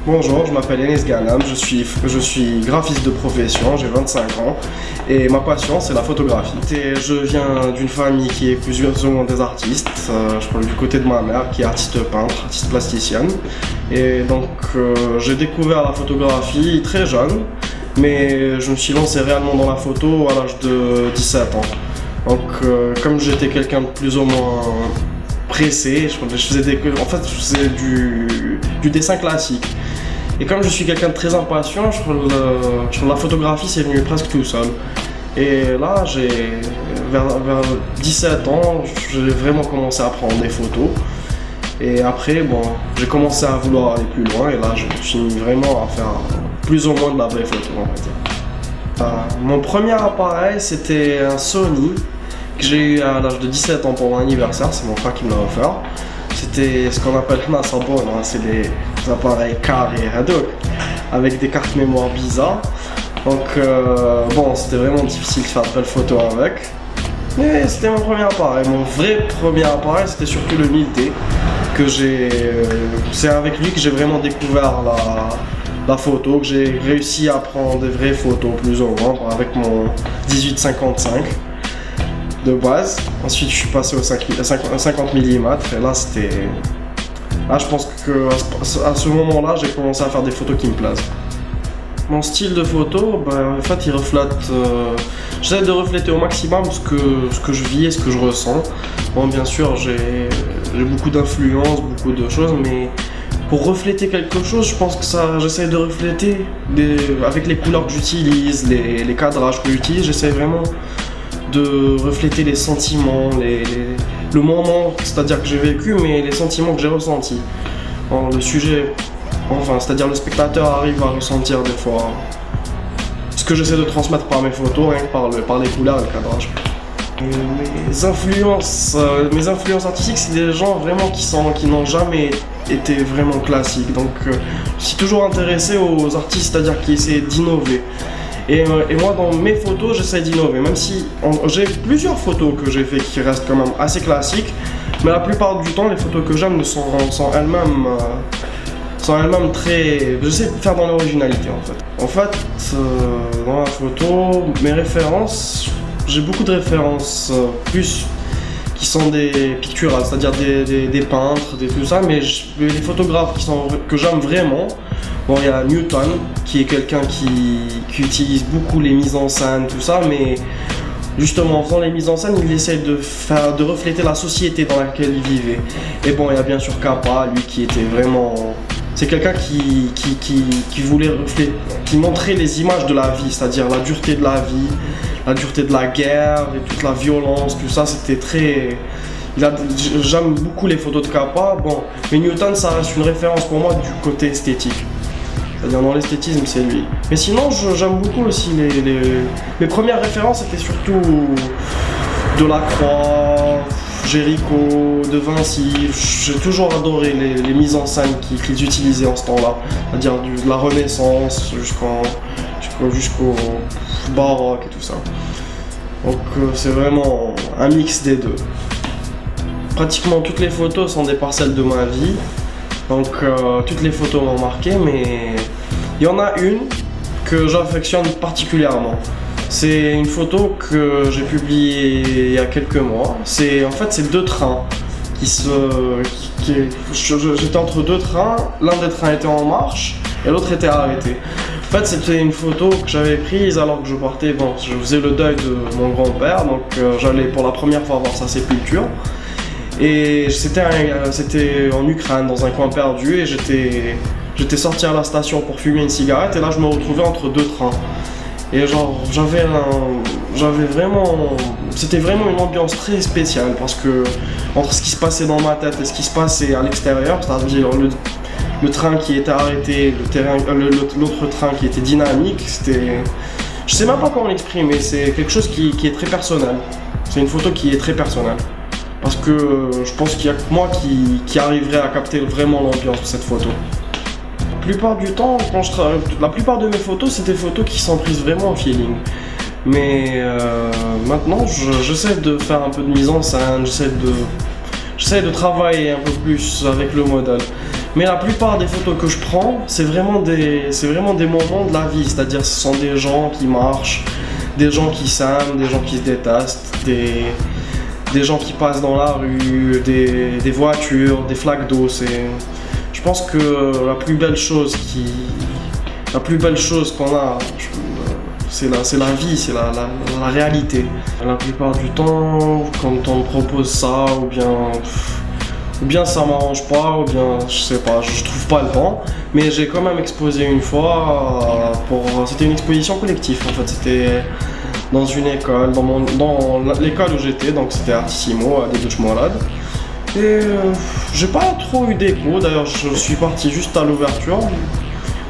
Bonjour, je m'appelle Enes Ghanam, je suis graphiste de profession, j'ai 25 ans et ma passion c'est la photographie. Je viens d'une famille qui est plus ou moins des artistes, je parle du côté de ma mère qui est artiste peintre, artiste plasticienne. Et donc j'ai découvert la photographie très jeune, mais je me suis lancé réellement dans la photo à l'âge de 17 ans. Donc comme j'étais quelqu'un de plus ou moins pressé, je faisais du dessin classique. Et comme je suis quelqu'un de très impatient, la photographie c'est venu presque tout seul. Et là, vers 17 ans, j'ai vraiment commencé à prendre des photos. Et après, bon, j'ai commencé à vouloir aller plus loin et là, je me suis mis vraiment à faire plus ou moins de la vraie photo, on va dire. Mon premier appareil, c'était un Sony que j'ai eu à l'âge de 17 ans pour mon anniversaire, c'est mon frère qui me l'a offert. C'était ce qu'on appelle Nasabon, hein, c'est des appareils carrés avec des cartes mémoire bizarres. Donc bon, c'était vraiment difficile de faire de belles photos avec. Mais c'était mon premier appareil. Mon vrai premier appareil, c'était surtout le 1000D que c'est avec lui que j'ai vraiment découvert la photo, que j'ai réussi à prendre des vraies photos plus ou moins avec mon 18-55 de base. Ensuite je suis passé au 50 mm et là je pense que à ce moment là j'ai commencé à faire des photos qui me plaisent. Mon style de photo, en fait il reflète, j'essaie de refléter au maximum ce que je vis et ce que je ressens. Bon, bien sûr j'ai beaucoup d'influences, beaucoup de choses, mais pour refléter quelque chose, je pense que j'essaie de refléter avec les couleurs que j'utilise, les cadrages que j'utilise, j'essaie vraiment de refléter les sentiments, le moment, c'est-à-dire que j'ai vécu, mais les sentiments que j'ai ressentis. Bon, le sujet, enfin, c'est-à-dire le spectateur arrive à ressentir des fois ce que j'essaie de transmettre par mes photos, rien que par les couleurs et le cadrage. Mes influences artistiques, c'est des gens vraiment qui n'ont jamais été vraiment classiques. Donc, je suis toujours intéressé aux artistes, c'est-à-dire qui essaient d'innover. Et moi, dans mes photos, j'essaie d'innover, même si j'ai plusieurs photos que j'ai fait qui restent quand même assez classiques, mais la plupart du temps, les photos que j'aime sont elles-mêmes très... J'essaie de faire dans l'originalité, en fait. En fait, dans la photo, mes références, j'ai beaucoup de références plus qui sont des picturales, c'est-à-dire des peintres, tout ça, mais les photographes que j'aime vraiment, bon, il y a Newton, qui est quelqu'un qui utilise beaucoup les mises en scène, tout ça, mais justement en faisant les mises en scène, il essaie de refléter la société dans laquelle il vivait. Et bon, il y a bien sûr Capa, lui qui était vraiment... C'est quelqu'un qui voulait refléter, qui montrait les images de la vie, c'est-à-dire la dureté de la vie, la dureté de la guerre et toute la violence, tout ça, c'était très... J'aime beaucoup les photos de Capa, bon, mais Newton, ça reste une référence pour moi du côté esthétique. C'est-à-dire dans l'esthétisme, c'est lui. Mais sinon, j'aime beaucoup aussi mes premières références, c'était surtout Delacroix, Géricault, De Vinci. J'ai toujours adoré les mises en scène qu'ils utilisaient en ce temps-là. C'est-à-dire de la Renaissance jusqu'au baroque et tout ça. Donc c'est vraiment un mix des deux. Pratiquement toutes les photos sont des parcelles de ma vie. Donc toutes les photos m'ont marqué, mais il y en a une que j'affectionne particulièrement. C'est une photo que j'ai publiée il y a quelques mois. En fait, c'est deux trains j'étais entre deux trains. L'un des trains était en marche et l'autre était arrêté. En fait, c'était une photo que j'avais prise alors que je partais. Bon, je faisais le deuil de mon grand-père, donc j'allais pour la première fois voir sa sépulture. Et c'était en Ukraine, dans un coin perdu, et j'étais sorti à la station pour fumer une cigarette, et là je me retrouvais entre deux trains. Et genre, c'était vraiment une ambiance très spéciale, parce que entre ce qui se passait dans ma tête et ce qui se passait à l'extérieur, c'est-à-dire le train qui était arrêté, l'autre train qui était dynamique, je sais même pas comment l'exprimer, c'est quelque chose qui est très personnel. C'est une photo qui est très personnelle. Parce que je pense qu'il n'y a que moi qui arriverait à capter vraiment l'ambiance de cette photo. La plupart du temps, la plupart de mes photos, c'est des photos qui sont prises vraiment en feeling. Mais maintenant, j'essaie de faire un peu de mise en scène, j'essaie de travailler un peu plus avec le modèle. Mais la plupart des photos que je prends, c'est vraiment des moments de la vie. C'est-à-dire ce sont des gens qui marchent, des gens qui s'aiment, des gens qui se détestent, des gens qui passent dans la rue, des voitures, des flaques d'eau. Je pense que la plus belle chose qu'on a, c'est la vie, c'est la réalité. La plupart du temps, quand on me propose ça, ou bien ça m'arrange pas, ou bien je sais pas, je trouve pas le temps. Mais j'ai quand même exposé une fois, c'était une exposition collective en fait, c'était dans une école, dans l'école où j'étais, donc c'était Artissimo, à Dédouche-Molade. Et j'ai pas trop eu d'écho, d'ailleurs je suis parti juste à l'ouverture.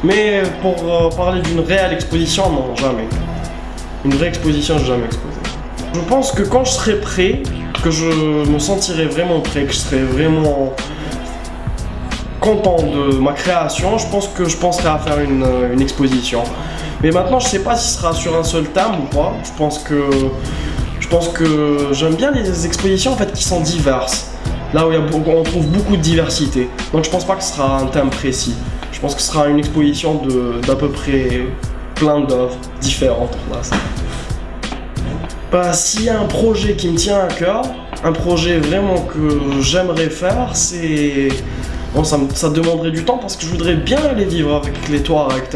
Mais pour parler d'une réelle exposition, non, jamais. Une vraie exposition, j'ai jamais exposé. Je pense que quand je serai prêt, que je me sentirai vraiment prêt, que je serai vraiment content de ma création, je pense que je penserai à faire une exposition. Mais maintenant, je sais pas si ce sera sur un seul thème ou pas. Je pense que j'aime bien les expositions en fait qui sont diverses. Là où on trouve beaucoup de diversité. Donc je pense pas que ce sera un thème précis. Je pense que ce sera une exposition d'à peu près plein d'œuvres différentes. Bah, s'il y a un projet qui me tient à cœur, un projet vraiment que j'aimerais faire, c'est... Bon, ça demanderait du temps parce que je voudrais bien aller vivre avec les Touaregs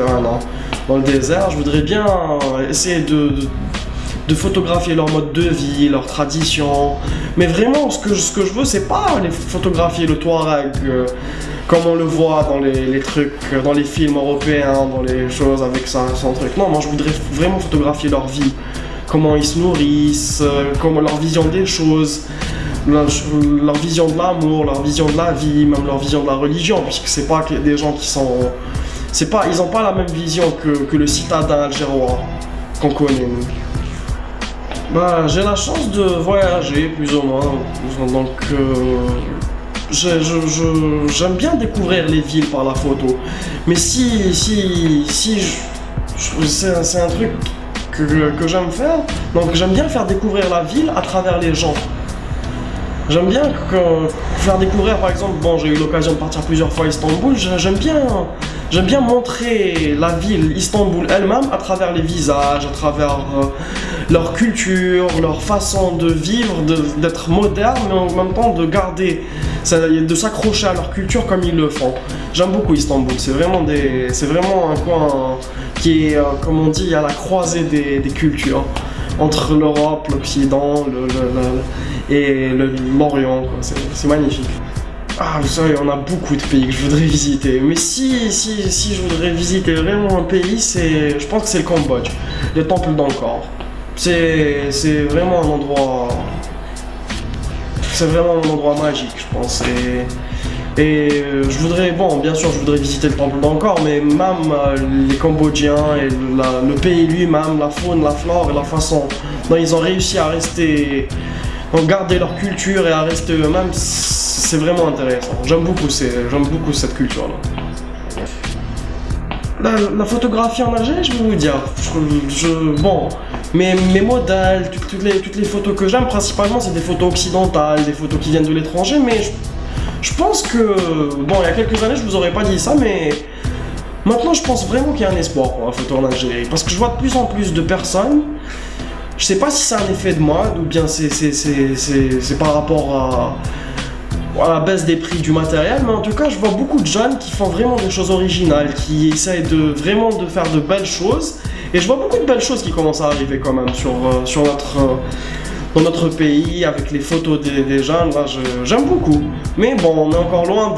dans le désert. Je voudrais bien essayer de photographier leur mode de vie, leurs traditions. Mais vraiment, ce que je veux, c'est pas les photographier le Touareg comme on le voit dans les trucs, dans les films européens, dans les choses avec son truc. Non, moi je voudrais vraiment photographier leur vie, comment ils se nourrissent, comment leur vision des choses, leur vision de l'amour, leur vision de la vie, même leur vision de la religion, puisque c'est pas que des gens qui sont... ils ont pas la même vision que le citadin algérois qu'on connaît. Bah, j'ai la chance de voyager plus ou moins, donc j'aime bien découvrir les villes par la photo. Mais c'est un truc que j'aime faire, donc j'aime bien faire découvrir la ville à travers les gens. J'aime bien faire découvrir, par exemple, bon, j'ai eu l'occasion de partir plusieurs fois à Istanbul, j'aime bien montrer la ville, Istanbul elle-même, à travers les visages, à travers leur culture, leur façon de vivre, d'être moderne, mais en même temps de garder, de s'accrocher à leur culture comme ils le font. J'aime beaucoup Istanbul, c'est vraiment un coin qui est, comme on dit, à la croisée des cultures, entre l'Europe, l'Occident, et l'Orient, c'est magnifique. Ah, vous savez, on a beaucoup de pays que je voudrais visiter, mais si je voudrais visiter vraiment un pays, je pense que c'est le Cambodge, les temples d'Angkor. C'est vraiment un endroit... C'est vraiment un endroit magique, je pense. Et je voudrais, bon, bien sûr, je voudrais visiter le temple d'Angkor, mais même les Cambodgiens et le pays lui-même, la faune, la flore et la façon dont ils ont réussi à rester... Donc garder leur culture et à rester eux-mêmes, c'est vraiment intéressant. J'aime beaucoup cette culture-là. La photographie en Algérie, je vais vous dire, bon, mes modèles, toutes les photos que j'aime, principalement, c'est des photos occidentales, des photos qui viennent de l'étranger, mais je pense que, bon, il y a quelques années, je vous aurais pas dit ça, mais maintenant, je pense vraiment qu'il y a un espoir pour la photo en Algérie, parce que je vois de plus en plus de personnes. Je sais pas si c'est un effet de mode ou bien c'est par rapport à la baisse des prix du matériel, mais en tout cas je vois beaucoup de jeunes qui font vraiment des choses originales, qui essayent vraiment de faire de belles choses, et je vois beaucoup de belles choses qui commencent à arriver quand même dans notre pays avec les photos des jeunes. Là, j'aime beaucoup, mais bon, on est encore loin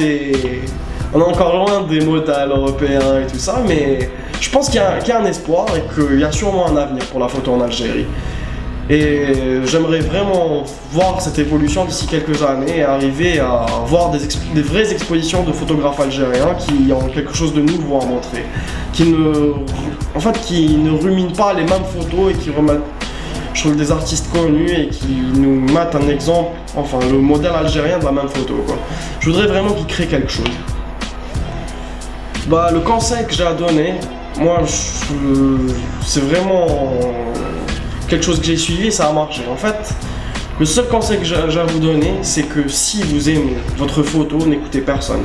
des modèles européens et tout ça, mais je pense qu'il y a un espoir et qu'il y a sûrement un avenir pour la photo en Algérie. Et j'aimerais vraiment voir cette évolution d'ici quelques années et arriver à voir des vraies expositions de photographes algériens qui ont quelque chose de nouveau à montrer, qui ne ruminent pas les mêmes photos et qui remettent des artistes connus et qui nous mettent un exemple, enfin le modèle algérien de la même photo, quoi. Je voudrais vraiment qu'ils créent quelque chose. Bah, le conseil que j'ai à donner, moi, c'est vraiment quelque chose que j'ai suivi et ça a marché. En fait, le seul conseil que j'ai à vous donner, c'est que si vous aimez votre photo, n'écoutez personne.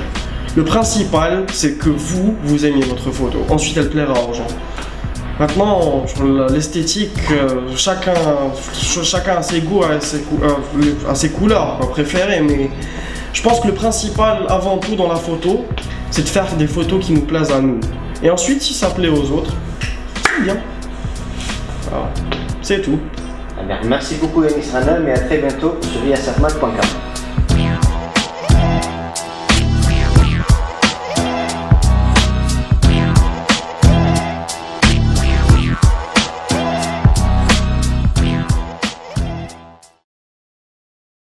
Le principal, c'est que vous aimiez votre photo. Ensuite, elle plaira aux gens. Maintenant, l'esthétique, chacun a ses goûts, a ses couleurs préférées, mais je pense que le principal, avant tout dans la photo, c'est de faire des photos qui nous plaisent à nous. Et ensuite, si ça plaît aux autres, c'est bien. Voilà. C'est tout. Merci beaucoup Yanis Rana, mais à très bientôt sur viasatmac.com.